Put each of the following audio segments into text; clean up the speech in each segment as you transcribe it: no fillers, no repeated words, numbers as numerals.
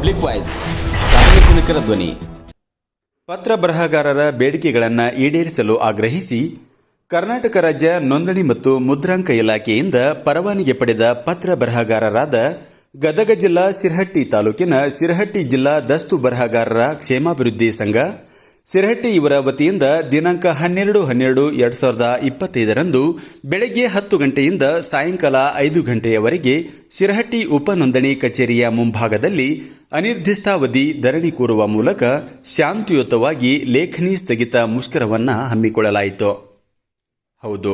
Public voice ಸಾರ್ವಜನಿಕರ ಧ್ವನಿ. ಪತ್ರ ಬರಹಗಾರರ ಬೇಡಿಕೆಗಳನ್ನು ಈಡೇರಿಸಲು ಆಗ್ರಹಿಸಿ ಕರ್ನಾಟಕ ರಾಜ್ಯ ನೋಂದಣಿ ಮತ್ತು ಮುದ್ರಾಂಕ ಇಲಾಖೆಯಿಂದ ಪರವಾನಗಿ ಪಡೆದ ಪತ್ರ ಬರಹಗಾರರಾದ ಗದಗ ಜಿಲ್ಲಾ ಶಿರಹಟ್ಟಿ ತಾಲೂಕಿನ ಶಿರಹಟ್ಟಿ ಜಿಲ್ಲಾ ದಸ್ತು ಬರಹಗಾರರ ಕ್ಷೇಮಾಭಿವೃದ್ಧಿ ಸಂಘ ಶಿರಹಟ್ಟಿ ಇವರ ವತಿಯಿಂದ ದಿನಾಂಕ 12/12/2025 ಬೆಳಗ್ಗೆ 10 ಗಂಟೆಯಿಂದ ಸಾಯಂಕಾಲ 5 ಗಂಟೆಯವರೆಗೆ ಶಿರಹಟ್ಟಿ ಉಪನೋಂದಣಿ ಕಚೇರಿಯ ಮುಂಭಾಗದಲ್ಲಿ ಅನಿರ್ದಿಷ್ಟಾವಧಿ ಧರಣಿ ಕೂರುವ ಮೂಲಕ ಶಾಂತಿಯುತವಾಗಿ ಲೇಖನಿ ಸ್ಥಗಿತ ಮುಷ್ಕರವನ್ನು ಹಮ್ಮಿಕೊಳ್ಳಲಾಯಿತು. ಹೌದು,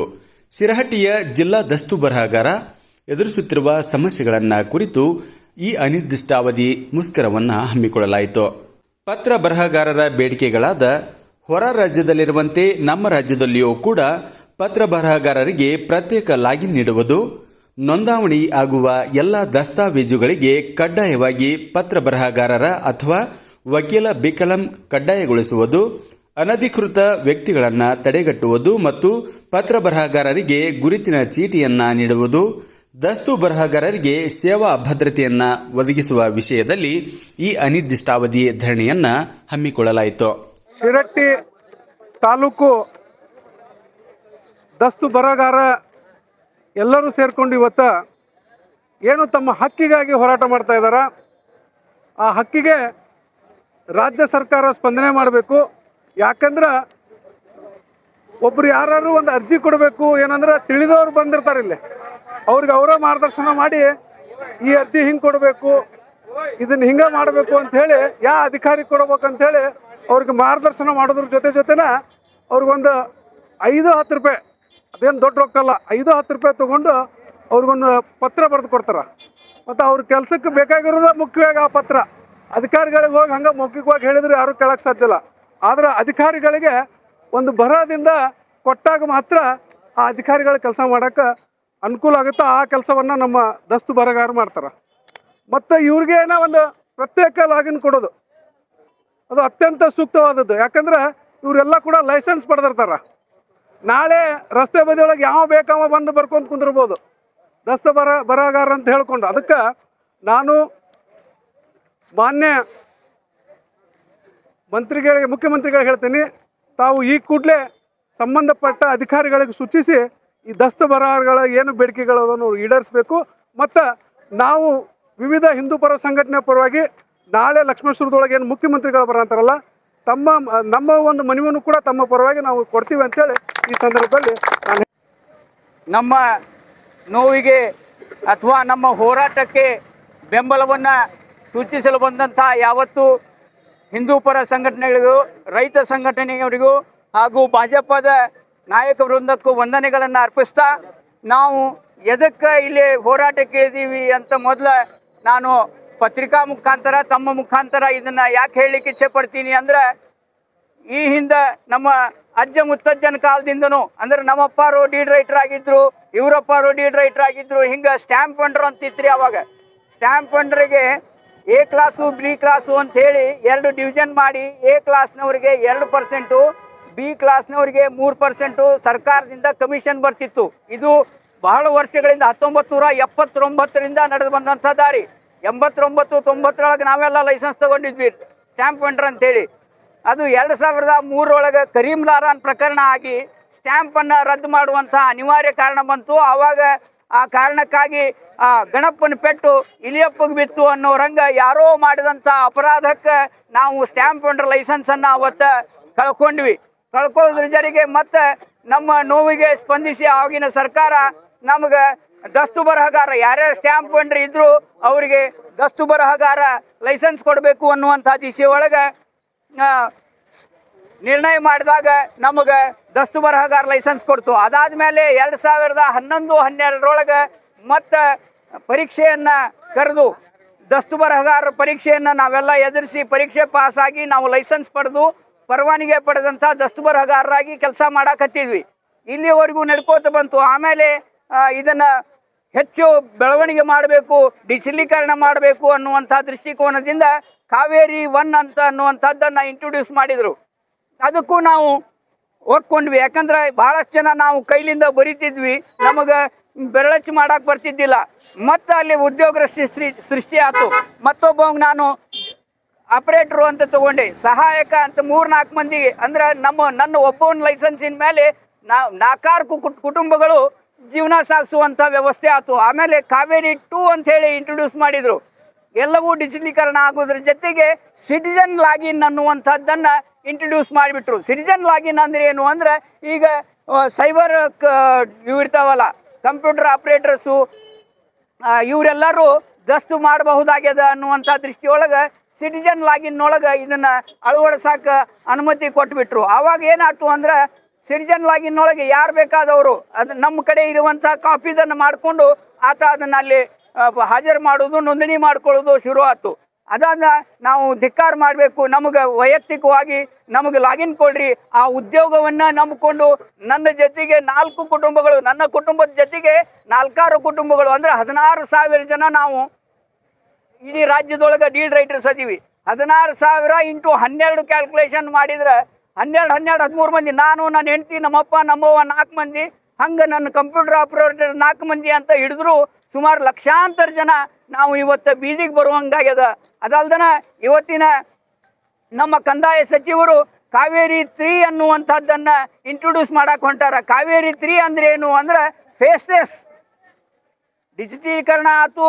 ಶಿರಹಟ್ಟಿಯ ಜಿಲ್ಲಾ ದಸ್ತು ಬರಹಗಾರ ಎದುರಿಸುತ್ತಿರುವ ಸಮಸ್ಯೆಗಳನ್ನು ಕುರಿತು ಈ ಅನಿರ್ದಿಷ್ಟಾವಧಿ ಮುಷ್ಕರವನ್ನು ಹಮ್ಮಿಕೊಳ್ಳಲಾಯಿತು. ಪತ್ರ ಬರಹಗಾರರ ಬೇಡಿಕೆಗಳಾದ ಹೊರ ರಾಜ್ಯದಲ್ಲಿರುವಂತೆ ನಮ್ಮ ರಾಜ್ಯದಲ್ಲಿಯೂ ಕೂಡ ಪತ್ರ ಬರಹಗಾರರಿಗೆ ಪ್ರತ್ಯೇಕ ಲಾಗಿನ್ ನೀಡುವುದು, ನೋಂದಾವಣಿ ಆಗುವ ಎಲ್ಲ ದಸ್ತಾವೇಜುಗಳಿಗೆ ಕಡ್ಡಾಯವಾಗಿ ಪತ್ರ ಬರಹಗಾರರ ಅಥವಾ ವಕೀಲ ಬಿಕಲಂ ಕಡ್ಡಾಯಗೊಳಿಸುವುದು, ಅನಧಿಕೃತ ವ್ಯಕ್ತಿಗಳನ್ನು ತಡೆಗಟ್ಟುವುದು ಮತ್ತು ಪತ್ರ ಬರಹಗಾರರಿಗೆ ಗುರುತಿನ ಚೀಟಿಯನ್ನು ನೀಡುವುದು, ದಸ್ತು ಬರಹಗಾರರಿಗೆ ಸೇವಾ ಭದ್ರತೆಯನ್ನು ಒದಗಿಸುವ ವಿಷಯದಲ್ಲಿ ಈ ಅನಿರ್ದಿಷ್ಟಾವಧಿ ಧರಣಿಯನ್ನು ಹಮ್ಮಿಕೊಳ್ಳಲಾಯಿತು. ಶಿರಹಟ್ಟಿ ತಾಲೂಕು ದಸ್ತು ಬರಹಗಾರ ಎಲ್ಲರೂ ಸೇರ್ಕೊಂಡು ಇವತ್ತು ಏನು ತಮ್ಮ ಹಕ್ಕಿಗಾಗಿ ಹೋರಾಟ ಮಾಡ್ತಾ ಇದ್ದಾರೆ, ಆ ಹಕ್ಕಿಗೆ ರಾಜ್ಯ ಸರ್ಕಾರ ಸ್ಪಂದನೆ ಮಾಡಬೇಕು. ಯಾಕಂದ್ರೆ ಒಬ್ರು ಯಾರು ಒಂದು ಅರ್ಜಿ ಕೊಡಬೇಕು, ಏನಂದ್ರೆ ತಿಳಿದವ್ರು ಬಂದಿರ್ತಾರೆ ಇಲ್ಲಿ, ಅವ್ರಿಗೆ ಅವರ ಮಾರ್ಗದರ್ಶನ ಮಾಡಿ ಈ ಅರ್ಜಿ ಹಿಂಗೆ ಕೊಡಬೇಕು, ಇದನ್ನ ಹಿಂಗೆ ಮಾಡಬೇಕು ಅಂತ ಹೇಳಿ ಯಾವ ಅಧಿಕಾರಿ ಕೊಡ್ಬೇಕಂತ ಹೇಳಿ ಅವ್ರಿಗೆ ಮಾರ್ಗದರ್ಶನ ಮಾಡೋದ್ರ ಜೊತೆನ ಅವ್ರಿಗೊಂದು 5-10 ರೂಪಾಯಿ, ಅದೇನು ದೊಡ್ಡ ರೊಕ್ಕ ಅಲ್ಲ, 5-10 ರೂಪಾಯಿ ತೊಗೊಂಡು ಅವ್ರಿಗೊಂದು ಪತ್ರ ಬರೆದು ಕೊಡ್ತಾರೆ. ಮತ್ತು ಅವ್ರ ಕೆಲಸಕ್ಕೆ ಬೇಕಾಗಿರೋದು ಮುಖ್ಯವಾಗಿ ಆ ಪತ್ರ. ಅಧಿಕಾರಿಗಳಿಗೆ ಹೋಗಿ ಹಂಗೆ ಮೌಖಿಕವಾಗಿ ಹೇಳಿದ್ರೆ ಯಾರೂ ಕೇಳಕ್ಕೆ ಸಾಧ್ಯ ಇಲ್ಲ. ಆದರೆ ಅಧಿಕಾರಿಗಳಿಗೆ ಒಂದು ಬರಹದಿಂದ ಕೊಟ್ಟಾಗ ಮಾತ್ರ ಆ ಅಧಿಕಾರಿಗಳ ಕೆಲಸ ಮಾಡೋಕ್ಕೆ ಅನುಕೂಲ ಆಗುತ್ತೆ. ಆ ಕೆಲಸವನ್ನು ನಮ್ಮ ದಸ್ತು ಬರಹಗಾರ ಮಾಡ್ತಾರೆ. ಮತ್ತು ಇವ್ರಿಗೆ ಏನೋ ಒಂದು ಪ್ರತ್ಯೇಕ ಲಾಗಿನ್ ಕೊಡೋದು ಅದು ಅತ್ಯಂತ ಸೂಕ್ತವಾದದ್ದು. ಯಾಕಂದ್ರೆ ಇವರೆಲ್ಲ ಕೂಡ ಲೈಸೆನ್ಸ್ ಪಡೆದಿರ್ತಾರೆ. ನಾಳೆ ರಸ್ತೆ ಬದಿಯೊಳಗೆ ಯಾವ ಬೇಕಾವ ಬಂದು ಬರ್ಕೊಂಡು ಕುಂದಿರ್ಬೋದು ದಸ್ತು ಬರಹಗಾರ ಅಂತ ಹೇಳ್ಕೊಂಡು. ಅದಕ್ಕೆ ನಾನು ಮಾನ್ಯ ಮುಖ್ಯಮಂತ್ರಿಗಳಿಗೆ ಹೇಳ್ತೀನಿ, ತಾವು ಈ ಕೂಡಲೇ ಸಂಬಂಧಪಟ್ಟ ಅಧಿಕಾರಿಗಳಿಗೆ ಸೂಚಿಸಿ ಈ ದಸ್ತು ಬರಹಗಾರಗಳ ಏನು ಬೇಡಿಕೆಗಳು ಅದನ್ನು ಈಡೇರಿಸಬೇಕು. ಮತ್ತು ನಾವು ವಿವಿಧ ಹಿಂದೂ ಪರ ಸಂಘಟನೆ ಪರವಾಗಿ ನಾಳೆ ಲಕ್ಷ್ಮೇಶ್ವರದೊಳಗೆ ಏನು ಮುಖ್ಯಮಂತ್ರಿಗಳು ಬರಂತಾರಲ್ಲ, ನಮ್ಮ ಒಂದು ಮನವಿಯನ್ನು ಕೂಡ ತಮ್ಮ ಪರವಾಗಿ ನಾವು ಕೊಡ್ತೀವಿ ಅಂತೇಳಿ ಈ ಸಂದರ್ಭದಲ್ಲಿ ನಾನು ನಮ್ಮ ನೋವಿಗೆ ಅಥವಾ ನಮ್ಮ ಹೋರಾಟಕ್ಕೆ ಬೆಂಬಲವನ್ನು ಸೂಚಿಸಲು ಬಂದಂಥ ಯಾವತ್ತು ಹಿಂದೂ ಪರ ಸಂಘಟನೆಗಳಿಗೂ ರೈತ ಸಂಘಟನೆಯವರಿಗೂ ಹಾಗೂ ಭಾಜಪದ ನಾಯಕ ವೃಂದಕ್ಕೂ ವಂದನೆಗಳನ್ನು ಅರ್ಪಿಸ್ತಾ, ನಾವು ಎದಕ್ಕೆ ಇಲ್ಲಿ ಹೋರಾಟಕ್ಕೆ ಇದ್ದೀವಿ ಅಂತ ಮೊದಲು ನಾನು ಪತ್ರಿಕಾ ಮುಖಾಂತರ ತಮ್ಮ ಮುಖಾಂತರ ಇದನ್ನು ಯಾಕೆ ಹೇಳಲಿಕ್ಕೆ ಇಚ್ಛೆ ಪಡ್ತೀನಿ ಅಂದರೆ, ಈ ಹಿಂದೆ ನಮ್ಮ ಅಜ್ಜ ಮುತ್ತಜ್ಜನ ಕಾಲದಿಂದನೂ ಅಂದರೆ ನಮ್ಮಪ್ಪಾರು ಡೀಡ್ ರೈಟರ್ ಆಗಿದ್ರು, ಇವರಪ್ಪಾರು ಡೀಡ್ ರೈಟರ್ ಆಗಿದ್ರು, ಹಿಂಗೆ ಸ್ಟ್ಯಾಂಪ್ ವಂಡರ್ ಅಂತಿತ್ರಿ. ಅವಾಗ ಸ್ಟ್ಯಾಂಪ್ ವಂಡರಿಗೆ ಎ ಕ್ಲಾಸು ಬಿ ಕ್ಲಾಸು ಅಂಥೇಳಿ 2 ಡಿವಿಷನ್ ಮಾಡಿ ಎ ಕ್ಲಾಸ್ನವರಿಗೆ 2%, ಬಿ ಕ್ಲಾಸ್ನವರಿಗೆ 3% ಸರ್ಕಾರದಿಂದ ಕಮಿಷನ್ ಬರ್ತಿತ್ತು. ಇದು ಬಹಳ ವರ್ಷಗಳಿಂದ 1979ರಿಂದ ನಡೆದು ಬಂದಂಥ ದಾರಿ. 89-90 ನಾವೆಲ್ಲ ಲೈಸೆನ್ಸ್ ತೊಗೊಂಡಿದ್ವಿ ಸ್ಟ್ಯಾಂಪ್ ವಂಡರ್ ಅಂಥೇಳಿ. ಅದು 2003 ಕರೀಂ ಲಾರಾನ್ ಪ್ರಕರಣ ಆಗಿ ಸ್ಟ್ಯಾಂಪನ್ನು ರದ್ದು ಮಾಡುವಂಥ ಅನಿವಾರ್ಯ ಕಾರಣ ಬಂತು. ಆವಾಗ ಆ ಕಾರಣಕ್ಕಾಗಿ ಗಣಪನ ಪೆಟ್ಟು ಇಲಿಯಪ್ಪಗೆ ಬಿತ್ತು ಅನ್ನೋ ರಂಗ ಯಾರೋ ಮಾಡಿದಂಥ ಅಪರಾಧಕ್ಕೆ ನಾವು ಸ್ಟ್ಯಾಂಪ್ ವಂಡರ್ ಲೈಸೆನ್ಸನ್ನು ಅವತ್ತು ಕಳ್ಕೊಳ್ಳೋದ್ರ ಜೊತೆಗೆ ಮತ್ತು ನಮ್ಮ ನೋವಿಗೆ ಸ್ಪಂದಿಸಿ ಆಗಿನ ಸರ್ಕಾರ ನಮಗೆ ದಸ್ತು ಬರಹಗಾರ ಯಾರ್ಯಾರು ಸ್ಟ್ಯಾಂಪ್ ವಂಡರ್ ಇದ್ದರೂ ಅವರಿಗೆ ದಸ್ತು ಬರಹಗಾರ ಲೈಸೆನ್ಸ್ ಕೊಡಬೇಕು ಅನ್ನುವಂಥ ದಿಶೆ ಒಳಗೆ ನಿರ್ಣಯ ಮಾಡಿದಾಗ ನಮಗೆ ದಸ್ತು ಬರಹಗಾರ ಲೈಸೆನ್ಸ್ ಕೊಡ್ತು. ಅದಾದಮೇಲೆ 2011-12 ಮತ್ತು ಪರೀಕ್ಷೆಯನ್ನು ಕರೆದು ದಸ್ತು ಬರಹಗಾರ ಪರೀಕ್ಷೆಯನ್ನು ನಾವೆಲ್ಲ ಎದುರಿಸಿ ಪರೀಕ್ಷೆ ಪಾಸಾಗಿ ನಾವು ಲೈಸೆನ್ಸ್ ಪಡೆದು ಪರವಾನಗಿ ಪಡೆದಂಥ ದಸ್ತು ಬರಹಗಾರರಾಗಿ ಕೆಲಸ ಮಾಡಕತ್ತಿದ್ವಿ. ಇಲ್ಲಿವರೆಗೂ ನಡ್ಕೋತ ಬಂತು. ಆಮೇಲೆ ಇದನ್ನು ಹೆಚ್ಚು ಬೆಳವಣಿಗೆ ಮಾಡಬೇಕು, ಡಿಜಿಟಲೀಕರಣ ಮಾಡಬೇಕು ಅನ್ನುವಂಥ ದೃಷ್ಟಿಕೋನದಿಂದ ಕಾವೇರಿ 1 ಅಂತ ಅನ್ನುವಂಥದ್ದನ್ನು ಇಂಟ್ರೊಡ್ಯೂಸ್ ಮಾಡಿದರು. ಅದಕ್ಕೂ ನಾವು ಒಪ್ಕೊಂಡ್ವಿ. ಯಾಕಂದ್ರೆ ಭಾಳಷ್ಟು ಜನ ನಾವು ಕೈಲಿಂದ ಬರಿತಿದ್ವಿ, ನಮಗೆ ಬೆರಳಚ್ಚು ಮಾಡಕ್ಕೆ ಬರ್ತಿದ್ದಿಲ್ಲ. ಮತ್ತು ಅಲ್ಲಿ ಉದ್ಯೋಗ ಸೃಷ್ಟಿ ಆಯ್ತು. ಮತ್ತೊಬ್ಬ ನಾನು ಆಪರೇಟ್ರು ಅಂತ ತಗೊಂಡೆ, ಸಹಾಯಕ ಅಂತ 3-4 ಮಂದಿ, ಅಂದ್ರೆ ನನ್ನ ಒಬ್ಬನ ಲೈಸೆನ್ಸಿನ ಮೇಲೆ 4 ಕುಟುಂಬಗಳು ಜೀವನ ಸಾಗಿಸುವಂಥ ವ್ಯವಸ್ಥೆ ಆಯ್ತು. ಆಮೇಲೆ ಕಾವೇರಿ 2 ಅಂತ ಹೇಳಿ ಇಂಟ್ರೊಡ್ಯೂಸ್ ಮಾಡಿದರು. ಎಲ್ಲವೂ ಡಿಜಿಟಲೀಕರಣ ಆಗೋದ್ರ ಜೊತೆಗೆ ಸಿಟಿಜನ್ ಲಾಗಿನ್ ಅನ್ನುವಂಥದ್ದನ್ನು ಇಂಟ್ರೊಡ್ಯೂಸ್ ಮಾಡಿಬಿಟ್ರು. ಸಿಟಿಜನ್ ಲಾಗಿನ್ ಅಂದರೆ ಏನು ಅಂದರೆ, ಈಗ ಸೈಬರ್ ಇವು ಇರ್ತಾವಲ್ಲ, ಕಂಪ್ಯೂಟರ್ ಆಪ್ರೇಟರ್ಸು, ಇವರೆಲ್ಲರೂ ದಸ್ತು ಮಾಡಬಹುದಾಗ್ಯದ ಅನ್ನುವಂಥ ದೃಷ್ಟಿಯೊಳಗೆ ಸಿಟಿಜನ್ ಲಾಗಿನ್ನೊಳಗೆ ಇದನ್ನು ಅಳವಡಿಸೋಕೆ ಅನುಮತಿ ಕೊಟ್ಬಿಟ್ರು. ಆವಾಗ ಏನಾಯ್ತು ಅಂದ್ರೆ, ಸಿಟಿಜನ್ ಲಾಗಿನ್ನೊಳಗೆ ಯಾರು ಬೇಕಾದವರು ಅದು ನಮ್ಮ ಕಡೆ ಇರುವಂಥ ಕಾಪಿದನ್ನು ಮಾಡಿಕೊಂಡು ಆತ ಅದನ್ನು ಅಲ್ಲಿ ಹಾಜರು ಮಾಡೋದು, ನೋಂದಣಿ ಮಾಡ್ಕೊಳ್ಳೋದು ಶುರು ಆಯ್ತು. ಅದಾದ ನಾವು ಧಿಕ್ಕಾರ ಮಾಡಬೇಕು, ನಮಗೆ ವೈಯಕ್ತಿಕವಾಗಿ ನಮಗೆ ಲಾಗಿನ್ ಕೊಡ್ರಿ. ಆ ಉದ್ಯೋಗವನ್ನು ನಂಬಿಕೊಂಡು ನನ್ನ ಜೊತೆಗೆ 4 ಕುಟುಂಬಗಳು, ನನ್ನ ಕುಟುಂಬದ ಜೊತೆಗೆ 4 ಕುಟುಂಬಗಳು, ಅಂದರೆ 16,000 ಜನ ನಾವು ಇಡೀ ರಾಜ್ಯದೊಳಗೆ ಡೀಡ್ ರೈಟರ್ಸ್ ಅದೀವಿ. 16,000 ಇಂಟು 12 ಕ್ಯಾಲ್ಕುಲೇಷನ್ ಮಾಡಿದ್ರೆ 13 ಮಂದಿ, ನಾನು, ನನ್ನ ಹೆಂಡತಿ, ನಮ್ಮಪ್ಪ, ನಮ್ಮವ್ವ 4 ಮಂದಿ, ಹಂಗೆ ನನ್ನ ಕಂಪ್ಯೂಟರ್ ಆಪರೇಟರ್ 4 ಮಂದಿ ಅಂತ ಹಿಡಿದ್ರು ಸುಮಾರು ಲಕ್ಷಾಂತರ ಜನ ನಾವು ಇವತ್ತು ಬೀದಿಗೆ ಬರುವಂಗಾಗ್ಯದ. ಅದಲ್ದನ ಇವತ್ತಿನ ನಮ್ಮ ಕಂದಾಯ ಸಚಿವರು ಕಾವೇರಿ 3 ಅನ್ನುವಂಥದ್ದನ್ನು ಇಂಟ್ರೊಡ್ಯೂಸ್ ಮಾಡಕ್ಕೆ ಹೊಂಟಾರ. ಕಾವೇರಿ 3 ಅಂದರೆ ಏನು ಅಂದರೆ, ಫೇಸ್ಲೆಸ್ ಡಿಜಿಟಲೀಕರಣ ಆಯ್ತು,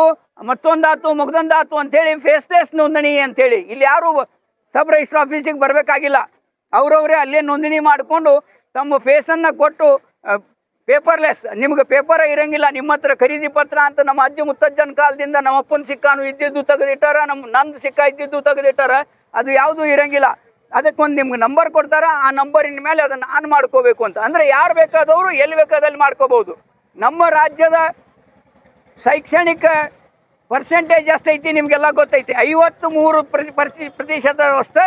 ಮತ್ತೊಂದಾಯ್ತು, ಮುಗ್ದೊಂದಾಯ್ತು ಅಂಥೇಳಿ ಫೇಸ್ಲೆಸ್ ನೋಂದಣಿ ಅಂಥೇಳಿ. ಇಲ್ಲಿ ಯಾರು ಸಬ್ ರಿಜಿಸ್ಟರ್ ಆಫೀಸಿಗೆ ಬರಬೇಕಾಗಿಲ್ಲ, ಅವರವರೇ ಅಲ್ಲೇ ನೋಂದಣಿ ಮಾಡಿಕೊಂಡು ತಮ್ಮ ಫೇಸನ್ನು ಕೊಟ್ಟು ಪೇಪರ್ಲೆಸ್, ನಿಮ್ಗೆ ಪೇಪರೇ ಇರೋಂಗಿಲ್ಲ ನಿಮ್ಮ ಹತ್ರ. ಖರೀದಿ ಪತ್ರ ಅಂತ ನಮ್ಮ ಅಜ್ಜಿ ಮುತ್ತಜ್ಜನ ಕಾಲದಿಂದ ನಮ್ಮ ಅಪ್ಪನ ಸಿಕ್ಕಾನು ಇದ್ದಿದ್ದು ತೆಗೆದಿಟ್ಟಾರ, ನಂದು ಸಿಕ್ಕ ಇದ್ದಿದ್ದು ತೆಗೆದಿಟ್ಟಾರ, ಅದು ಯಾವುದೂ ಇರೋಂಗಿಲ್ಲ. ಅದಕ್ಕೊಂದು ನಿಮ್ಗೆ ನಂಬರ್ ಕೊಡ್ತಾರೆ, ಆ ನಂಬರಿನ ಮೇಲೆ ಅದನ್ನು ಆನ್ ಮಾಡ್ಕೋಬೇಕು ಅಂತ. ಅಂದರೆ ಯಾರು ಬೇಕಾದವರು ಎಲ್ಲಿ ಬೇಕಾದಲ್ಲಿ ಮಾಡ್ಕೋಬೋದು. ನಮ್ಮ ರಾಜ್ಯದ ಶೈಕ್ಷಣಿಕ ಪರ್ಸೆಂಟೇಜ್ ಎಷ್ಟೈತಿ ನಿಮಗೆಲ್ಲ ಗೊತ್ತೈತಿ. 53%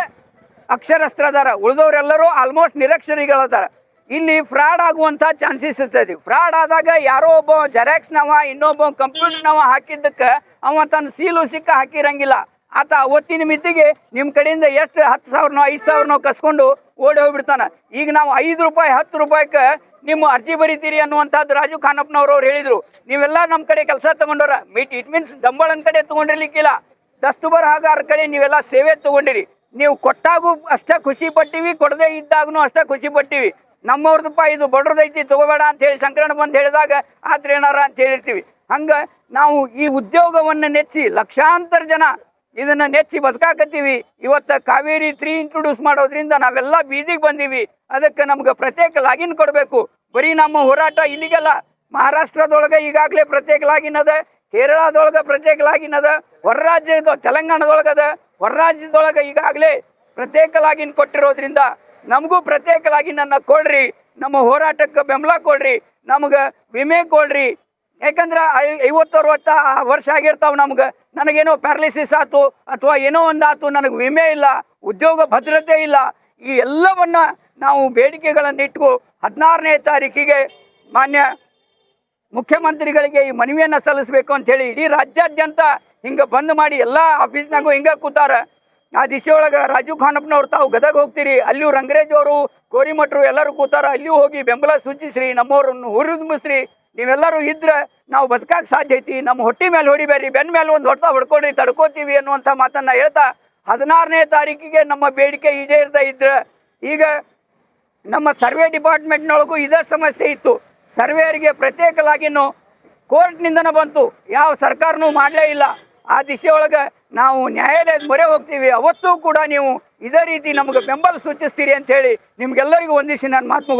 ಅಕ್ಷರಸ್ಥರದಾರ, ಉಳಿದವರೆಲ್ಲರೂ ಆಲ್ಮೋಸ್ಟ್ ನಿರಕ್ಷರಿಗಳದಾರ. ಇಲ್ಲಿ ಫ್ರಾಡ್ ಆಗುವಂಥ ಚಾನ್ಸಸ್ ಇರ್ತದೆ. ಫ್ರಾಡ್ ಆದಾಗ ಯಾರೋ ಒಬ್ಬ ಜೆರಾಕ್ಸ್ನವ ಇನ್ನೊಬ್ಬ ಕಂಪ್ಯೂಟರ್ನವ ಹಾಕಿದ್ದಕ್ಕೆ ಅವ ತನ್ನ ಸೀಲು ಸಿಕ್ಕ ಹಾಕಿರಂಗಿಲ್ಲ. ಆತ ಅವತ್ತಿನ ಮಿತಿಗೆ ನಿಮ್ಮ ಕಡೆಯಿಂದ ಎಷ್ಟು 10,000ನೋ 5,000ನೋ ಕಸ್ಕೊಂಡು ಓಡಿ ಹೋಗ್ಬಿಡ್ತಾನೆ. ಈಗ ನಾವು 5 ರೂಪಾಯಿ 10 ರೂಪಾಯಿಗೆ ನಿಮ್ಮ ಅರ್ಜಿ ಬರೀತೀರಿ ಅನ್ನುವಂಥದ್ದು ರಾಜು ಖಾನಪ್ಪನವ್ರು ಹೇಳಿದರು. ನೀವೆಲ್ಲ ನಮ್ಮ ಕಡೆ ಕೆಲಸ ತೊಗೊಂಡವ್ರ, ಇಟ್ ಮೀನ್ಸ್ ದಂಬಳನ ಕಡೆ ತೊಗೊಂಡಿರ್ಲಿಕ್ಕಿಲ್ಲ, ದಸ್ತು ಬರಹಗಾರ ಕಡೆ ನೀವೆಲ್ಲ ಸೇವೆ ತೊಗೊಂಡಿರಿ. ನೀವು ಕೊಟ್ಟಾಗೂ ಅಷ್ಟೇ ಖುಷಿ ಪಟ್ಟಿವಿ, ಕೊಡದೇ ಇದ್ದಾಗೂ ಅಷ್ಟೇ ಖುಷಿ ಪಟ್ಟಿವಿ. ನಮ್ಮವ್ರದಪ್ಪ ಇದು ಬಡ್ರದೈತಿ ತೊಗೋಬೇಡ ಅಂಥೇಳಿ ಸಂಕರಣ ಬಂದು ಹೇಳಿದಾಗ ಆದ್ರೆ ಏನಾರ ಅಂತ ಹೇಳಿರ್ತೀವಿ. ಹಂಗೆ ನಾವು ಈ ಉದ್ಯೋಗವನ್ನು ನೆಚ್ಚಿ ಲಕ್ಷಾಂತರ ಜನ ಇದನ್ನು ನೆಚ್ಚಿ ಬದುಕಾಕತ್ತೀವಿ. ಇವತ್ತು ಕಾವೇರಿ 3 ಇಂಟ್ರೊಡ್ಯೂಸ್ ಮಾಡೋದ್ರಿಂದ ನಾವೆಲ್ಲ ಬೀದಿಗೆ ಬಂದೀವಿ. ಅದಕ್ಕೆ ನಮ್ಗೆ ಪ್ರತ್ಯೇಕ ಲಾಗಿನ್ ಕೊಡಬೇಕು. ಬರೀ ನಮ್ಮ ಹೋರಾಟ ಇಲ್ಲಿಗೆಲ್ಲ, ಮಹಾರಾಷ್ಟ್ರದೊಳಗೆ ಈಗಾಗಲೇ ಪ್ರತ್ಯೇಕ ಲಾಗಿನ್ ಅದ, ಕೇರಳದೊಳಗೆ ಪ್ರತ್ಯೇಕ ಲಾಗಿನ್ ಅದ, ಹೊರ ರಾಜ್ಯದ ತೆಲಂಗಾಣದೊಳಗದ, ಹೊರ ರಾಜ್ಯದೊಳಗೆ ಈಗಾಗಲೇ ಪ್ರತ್ಯೇಕ ಲಾಗಿನ್ ಕೊಟ್ಟಿರೋದ್ರಿಂದ ನಮಗೂ ಪ್ರತ್ಯೇಕ ಲಾಗಿನನ್ನು ಕೊಡ್ರಿ, ನಮ್ಮ ಹೋರಾಟಕ್ಕೆ ಬೆಂಬಲ ಕೊಡ್ರಿ, ನಮಗೆ ವಿಮೆ ಕೊಡ್ರಿ. ಯಾಕಂದ್ರೆ 50-60 ವರ್ಷ ಆಗಿರ್ತಾವೆ ನಮ್ಗೆ, ನನಗೇನೋ ಪ್ಯಾರಲಿಸಿಸ್ ಆಯ್ತು ಅಥವಾ ಏನೋ ಒಂದು ಆಯ್ತು, ನನಗೆ ವಿಮೆ ಇಲ್ಲ, ಉದ್ಯೋಗ ಭದ್ರತೆ ಇಲ್ಲ. ಈ ಎಲ್ಲವನ್ನು ನಾವು ಬೇಡಿಕೆಗಳನ್ನು ಇಟ್ಟು 16ನೇ ತಾರೀಕಿಗೆ ಮಾನ್ಯ ಮುಖ್ಯಮಂತ್ರಿಗಳಿಗೆ ಈ ಮನವಿಯನ್ನು ಸಲ್ಲಿಸಬೇಕು ಅಂಥೇಳಿ ಇಡೀ ರಾಜ್ಯಾದ್ಯಂತ ಹಿಂಗೆ ಬಂದ್ ಮಾಡಿ ಎಲ್ಲ ಆಫೀಸ್ನಾಗೂ ಹಿಂಗೆ ಕೂತಾರ. ಆ ದಿಶೆಯೊಳಗೆ ರಾಜು ಖಾನಪ್ಪನವ್ರು ತಾವು ಗದಗ ಹೋಗ್ತೀರಿ, ಅಲ್ಲಿಯೂ ರಂಗರೇಜ್ ಅವರು ಕೋರಿಮಠರು ಎಲ್ಲರೂ ಕೂತಾರ, ಅಲ್ಲಿಯೂ ಹೋಗಿ ಬೆಂಬಲ ಸೂಚಿಸ್ರಿ, ನಮ್ಮವ್ರನ್ನು ಹುರಿದುಂಬಿಸ್ರಿ. ನೀವೆಲ್ಲರೂ ಇದ್ರೆ ನಾವು ಬದುಕಕ್ಕೆ ಸಾಧ್ಯ ಐತಿ. ನಮ್ಮ ಹೊಟ್ಟೆ ಮೇಲೆ ಹೊಡಿಬೇಡ್ರಿ, ಬೆನ್ನ ಮೇಲೆ ಒಂದು ಹೊಡ್ತಾ ಹೊಡ್ಕೊಡ್ರಿ, ತಡ್ಕೋತೀವಿ ಅನ್ನುವಂಥ ಮಾತನ್ನು ಹೇಳ್ತಾ 16ನೇ ತಾರೀಕಿಗೆ ನಮ್ಮ ಬೇಡಿಕೆ ಈಡೇರ್ತಾ ಇದ್ರೆ, ಈಗ ನಮ್ಮ ಸರ್ವೆ ಡಿಪಾರ್ಟ್ಮೆಂಟ್ನೊಳಗೂ ಇದೇ ಸಮಸ್ಯೆ ಇತ್ತು. ಸರ್ವೇಯರಿಗೆ ಪ್ರತ್ಯೇಕ ಲಾಗಿನ್ನು ಕೋರ್ಟ್ನಿಂದನೇ ಬಂತು, ಯಾವ ಸರ್ಕಾರನೂ ಮಾಡಲೇ ಇಲ್ಲ. ಆ ದಿಶೆಯೊಳಗೆ ನಾವು ನ್ಯಾಯಾಲಯದ ಮೊರೆ ಹೋಗ್ತೀವಿ. ಅವತ್ತೂ ಕೂಡ ನೀವು ಇದೇ ರೀತಿ ನಮಗೆ ಬೆಂಬಲ ಸೂಚಿಸ್ತೀರಿ ಅಂಥೇಳಿ ನಿಮಗೆಲ್ಲರಿಗೂ ವಂದಿಸಿ ನಾನು ಮಾತು